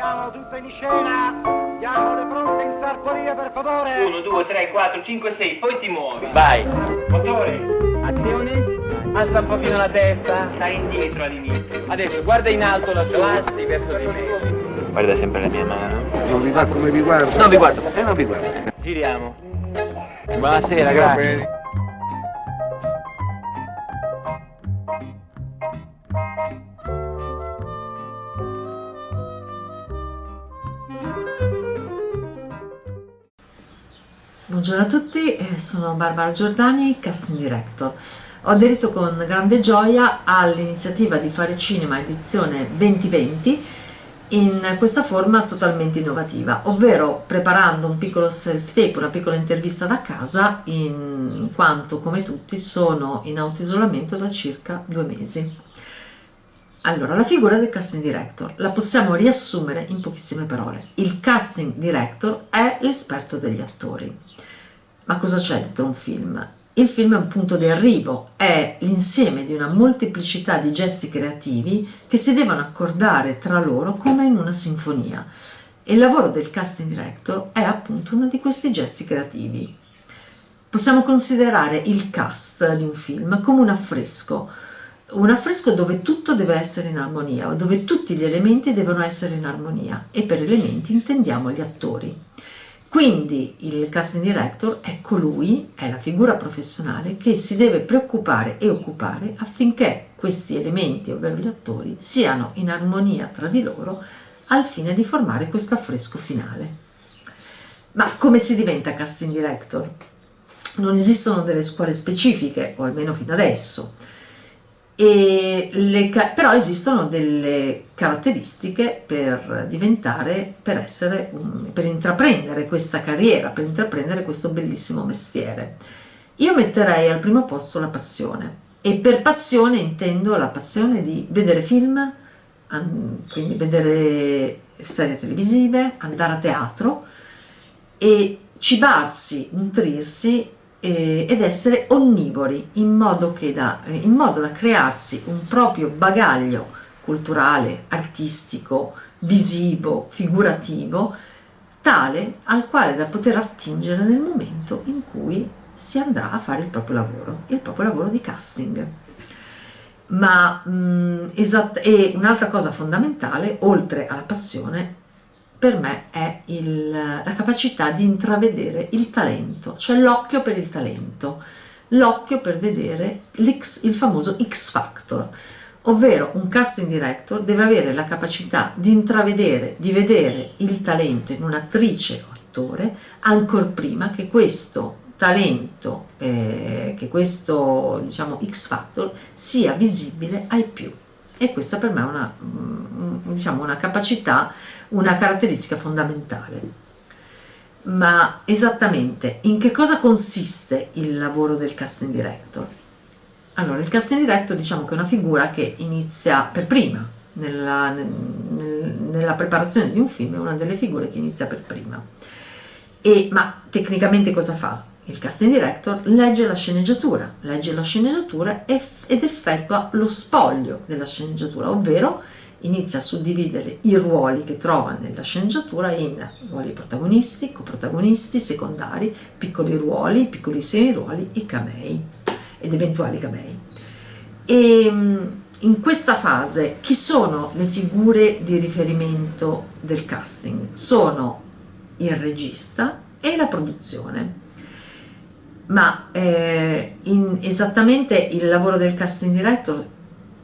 Mettiamo tutto in scena. Diamo le pronte in sartoria, per favore. 1, 2, 3, 4, 5, 6, poi ti muovi. Vai. Motore. Azione. Alza un pochino la testa. Stai indietro all'inizio. Adesso guarda in alto la sua, alzi verso di me. Guarda sempre la mia mano. Non vi va come vi guardo? Non vi guardo. Non vi guardo. Giriamo. Buonasera, grazie. Buongiorno a tutti, sono Barbara Giordani, casting director. Ho aderito con grande gioia all'iniziativa di Fare Cinema edizione 2020 in questa forma totalmente innovativa, ovvero preparando un piccolo self-tape, una piccola intervista da casa, in quanto come tutti sono in autoisolamento da circa 2 mesi. Allora, la figura del casting director la possiamo riassumere in pochissime parole. Il casting director è l'esperto degli attori. Ma cosa c'è dentro un film? Il film è un punto di arrivo, è l'insieme di una molteplicità di gesti creativi che si devono accordare tra loro come in una sinfonia. E il lavoro del casting director è appunto uno di questi gesti creativi. Possiamo considerare il cast di un film come un affresco dove tutto deve essere in armonia, dove tutti gli elementi devono essere in armonia, e per elementi intendiamo gli attori. Quindi il casting director è colui, è la figura professionale che si deve preoccupare e occupare affinché questi elementi, ovvero gli attori, siano in armonia tra di loro al fine di formare questo affresco finale. Ma come si diventa casting director? Non esistono delle scuole specifiche, o almeno fino adesso. Però esistono delle caratteristiche per intraprendere questa carriera, per intraprendere questo bellissimo mestiere. Io metterei al primo posto la passione, e per passione intendo la passione di vedere film, quindi vedere serie televisive, andare a teatro e cibarsi, nutrirsi ed essere onnivori in modo da crearsi un proprio bagaglio culturale, artistico, visivo, figurativo, tale al quale da poter attingere nel momento in cui si andrà a fare il proprio lavoro di casting. E un'altra cosa fondamentale, oltre alla passione, per me è la capacità di intravedere il talento, cioè l'occhio per il talento, l'occhio per vedere il famoso X Factor, ovvero un casting director deve avere la capacità di intravedere, di vedere il talento in un'attrice o attore ancor prima che questo talento, che questo X Factor sia visibile ai più. E questa per me è una capacità, una caratteristica fondamentale. Ma esattamente in che cosa consiste il lavoro del casting director? Allora, il casting director diciamo che è una figura che inizia per prima, nella preparazione di un film, è una delle figure che inizia per prima. Ma tecnicamente cosa fa? Il casting director legge la sceneggiatura ed effettua lo spoglio della sceneggiatura, ovvero inizia a suddividere i ruoli che trova nella sceneggiatura in ruoli protagonisti, coprotagonisti, secondari, piccoli ruoli, piccolissimi ruoli e camei ed eventuali camei. E in questa fase chi sono le figure di riferimento del casting? Sono il regista e la produzione. Ma esattamente il lavoro del casting director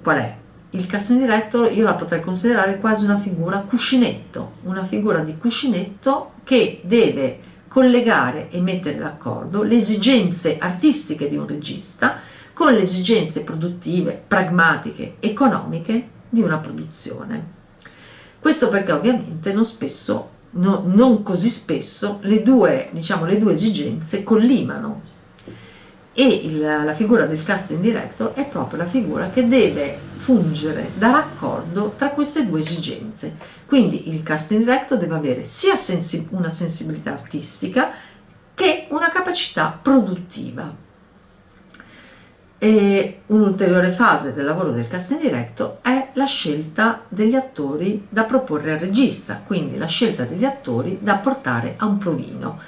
qual è? Il casting director io la potrei considerare quasi una figura cuscinetto, una figura di cuscinetto che deve collegare e mettere d'accordo le esigenze artistiche di un regista con le esigenze produttive, pragmatiche, economiche di una produzione. Questo perché ovviamente non così spesso le due esigenze collimano. E la figura del casting director è proprio la figura che deve fungere da raccordo tra queste due esigenze. Quindi il casting director deve avere sia una sensibilità artistica che una capacità produttiva. E un'ulteriore fase del lavoro del casting director è la scelta degli attori da proporre al regista, quindi la scelta degli attori da portare a un provino.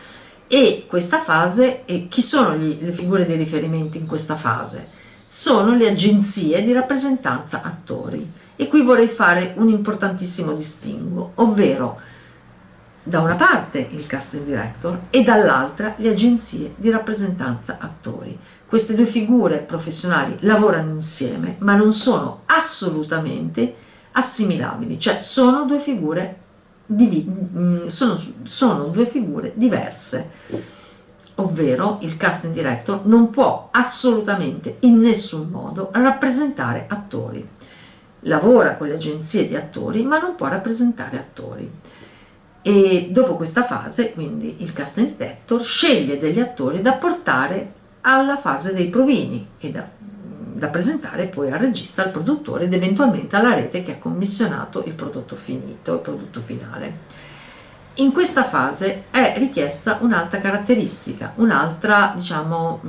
E questa fase, chi sono le figure di riferimento in questa fase? Sono le agenzie di rappresentanza attori. E qui vorrei fare un importantissimo distinguo, ovvero da una parte il casting director e dall'altra le agenzie di rappresentanza attori. Queste due figure professionali lavorano insieme, ma non sono assolutamente assimilabili, cioè sono due figure, sono due figure diverse, ovvero il casting director non può assolutamente in nessun modo rappresentare attori. Lavora con le agenzie di attori, ma non può rappresentare attori. E dopo questa fase, quindi, il casting director sceglie degli attori da portare alla fase dei provini e da presentare poi al regista, al produttore ed eventualmente alla rete che ha commissionato il prodotto finito, il prodotto finale. In questa fase è richiesta un'altra caratteristica, un'altra, diciamo,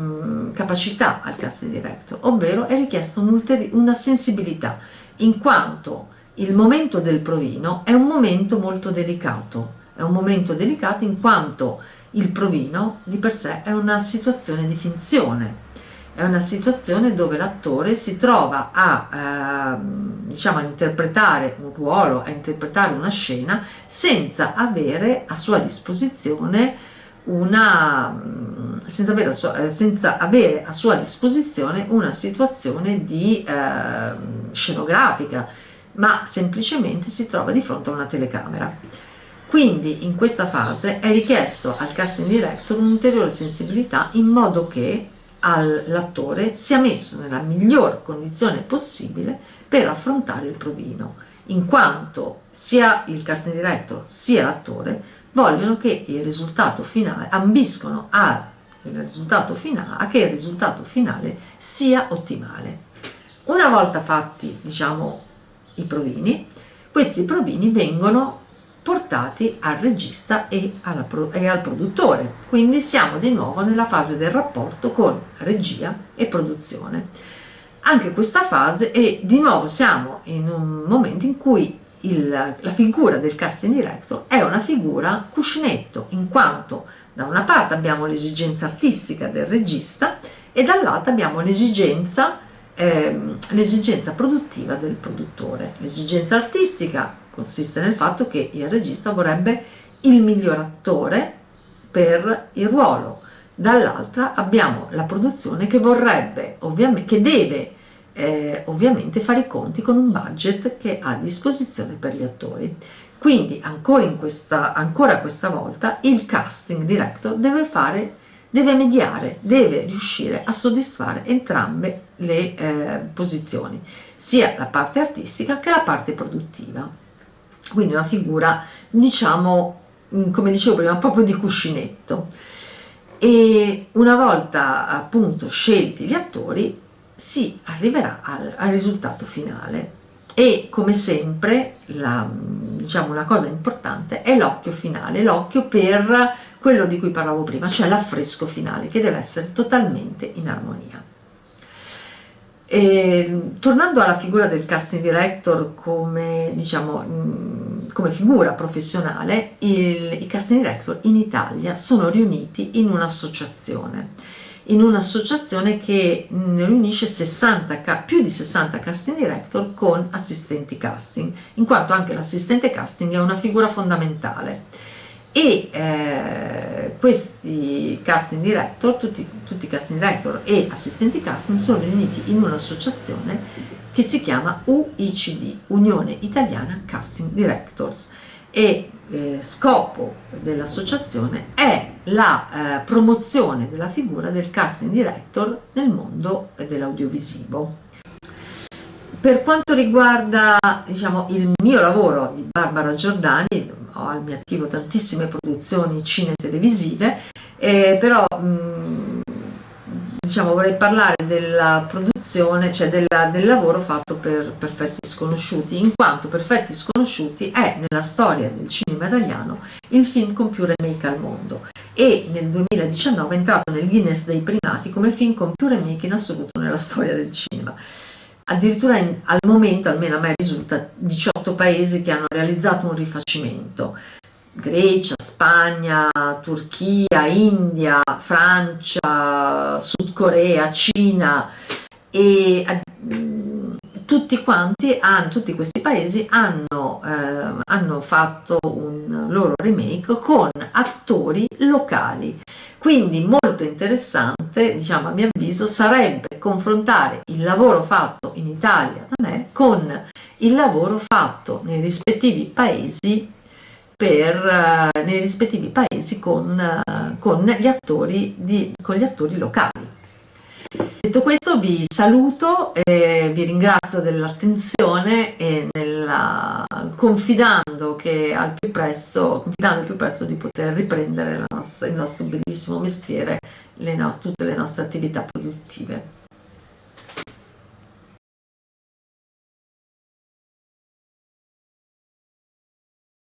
capacità al casting director, ovvero è richiesta una sensibilità, in quanto il momento del provino è un momento molto delicato, in quanto il provino di per sé è una situazione di finzione, è una situazione dove l'attore si trova a interpretare un ruolo, a interpretare una scena senza avere a sua disposizione una situazione di scenografica, ma semplicemente si trova di fronte a una telecamera. Quindi in questa fase è richiesto al casting director un'ulteriore sensibilità in modo che l'attore sia messo nella miglior condizione possibile per affrontare il provino, in quanto sia il casting director sia l'attore vogliono che il risultato finale, ambiscono a che il risultato finale sia ottimale. Una volta fatti, diciamo, i provini, questi provini vengono portati al regista e al produttore, quindi siamo di nuovo nella fase del rapporto con regia e produzione. Anche questa fase, e di nuovo siamo in un momento in cui la figura del casting director è una figura cuscinetto, in quanto da una parte abbiamo l'esigenza artistica del regista e dall'altra abbiamo l'esigenza produttiva del produttore. L'esigenza artistica consiste nel fatto che il regista vorrebbe il miglior attore per il ruolo, dall'altra abbiamo la produzione che vorrebbe, che deve ovviamente fare i conti con un budget che ha a disposizione per gli attori. Quindi ancora questa volta il casting director deve mediare, deve riuscire a soddisfare entrambe le posizioni, sia la parte artistica che la parte produttiva. Quindi una figura, diciamo, come dicevo prima, proprio di cuscinetto. E una volta appunto scelti gli attori si arriverà al risultato finale e, come sempre, una cosa importante è l'occhio finale, l'occhio per quello di cui parlavo prima, cioè l'affresco finale, che deve essere totalmente in armonia. E, tornando alla figura del casting director come figura professionale, i casting director in Italia sono riuniti in un'associazione che ne riunisce più di 60 casting director con assistenti casting, in quanto anche l'assistente casting è una figura fondamentale. E questi casting director, tutti i casting director e assistenti casting, sono riuniti in un'associazione che si chiama UICD, Unione Italiana Casting Directors, e scopo dell'associazione è la promozione della figura del casting director nel mondo dell'audiovisivo. Per quanto riguarda, diciamo, il mio lavoro di Barbara Giordani, ho al mio attivo tantissime produzioni cine-televisive, però vorrei parlare della produzione, cioè del lavoro fatto per Perfetti Sconosciuti, in quanto Perfetti Sconosciuti è, nella storia del cinema italiano, il film con più remake al mondo, e nel 2019 è entrato nel Guinness dei primati come film con più remake in assoluto nella storia del cinema. Addirittura al momento, almeno a me risulta, 18 paesi che hanno realizzato un rifacimento: Grecia, Spagna, Turchia, India, Francia, Sud Corea, Cina, e tutti questi paesi hanno fatto un loro remake con attori locali. Quindi molto interessante, diciamo, a mio avviso, sarebbe confrontare il lavoro fatto in Italia da me con il lavoro fatto nei rispettivi paesi con gli attori locali. Detto questo, vi saluto e vi ringrazio dell'attenzione e confidando al più presto di poter riprendere il nostro bellissimo mestiere, tutte le nostre attività produttive.